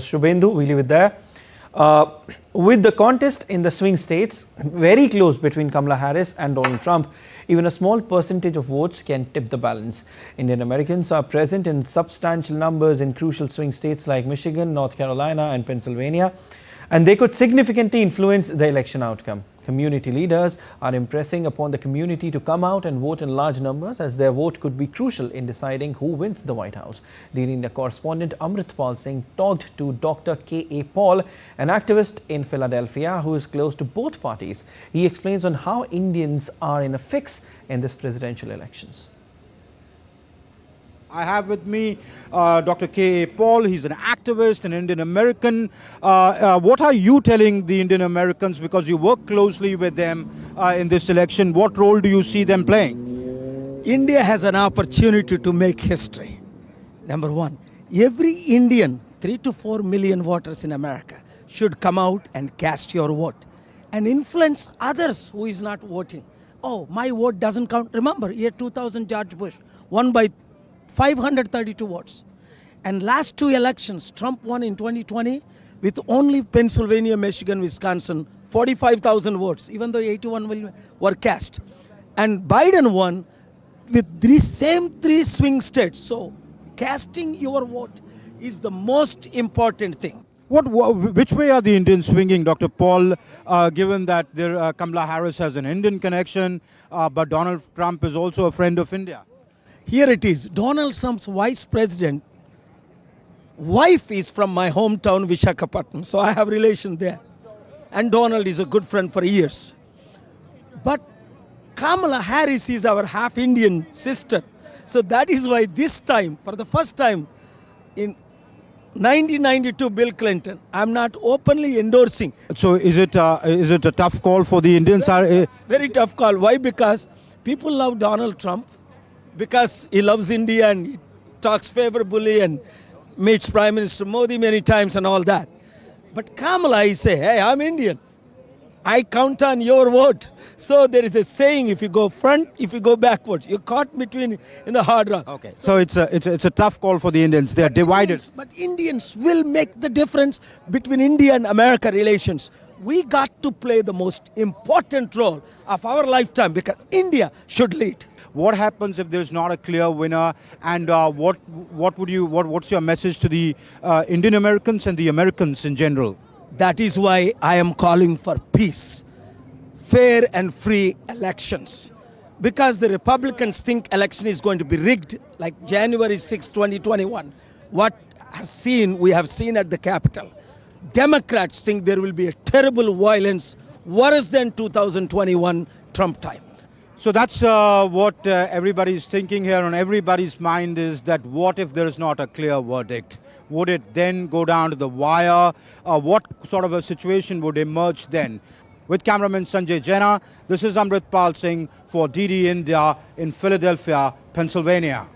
Shubhendu, we leave it there. With the contest in the swing states very close between Kamala Harris and Donald Trump, even a small percentage of votes can tip the balance. Indian Americans are present in substantial numbers in crucial swing states like Michigan, North Carolina and Pennsylvania, and they could significantly influence the election outcome. Community leaders are impressing upon the community to come out and vote in large numbers, as their vote could be crucial in deciding who wins the White House. DD correspondent Amritpal Singh talked to Dr. K.A. Paul, an activist in Philadelphia who is close to both parties. He explains on how Indians are in a fix in this presidential elections. I have with me Dr. K.A. Paul. He's an activist, an Indian American. What are you telling the Indian Americans, because you work closely with them in this election? What role do you see them playing? India has an opportunity to make history. Number one, every Indian, 3 to 4 million voters in America, should come out and cast your vote and influence others who is not voting. Oh, my vote doesn't count. Remember, year 2000, George Bush won by 532 votes. And last two elections, Trump won in 2020 with only Pennsylvania, Michigan, Wisconsin, 45,000 votes, even though 81 were cast. And Biden won with these same three swing states. So casting your vote is the most important thing. Which way are the Indians swinging, Dr. Paul, given that Kamala Harris has an Indian connection, but Donald Trump is also a friend of India? Here it is. Donald Trump's vice president wife is from my hometown, Visakhapatnam. So I have relation there. And Donald is a good friend for years. But Kamala Harris is our half Indian sister. So that is why this time, for the first time in 1992, Bill Clinton, I'm not openly endorsing. So is it a tough call for the Indians? Very tough call. Why? Because people love Donald Trump, because he loves India and he talks favorably and meets Prime Minister Modi many times and all that. But Kamala, I say, hey, I'm Indian. I count on your vote. So there is a saying, if you go front, if you go backwards, you're caught between in the hard rock. Okay. So it's a tough call for the Indians. They are divided. But Indians will make the difference between India and America relations. We got to play the most important role of our lifetime, because India should lead. What happens if there's not a clear winner, and what's your message to the Indian Americans and the Americans in general? That is why I am calling for peace, fair and free elections. Because the Republicans think election is going to be rigged, like January 6, 2021. What we have seen at the Capitol. Democrats think there will be a terrible violence, worse than 2021 Trump time. So that's what everybody's thinking here on everybody's mind, is that what if there is not a clear verdict? Would it then go down to the wire? What sort of a situation would emerge then? With cameraman Sanjay Jaina, this is Amritpal Singh for DD India in Philadelphia, Pennsylvania.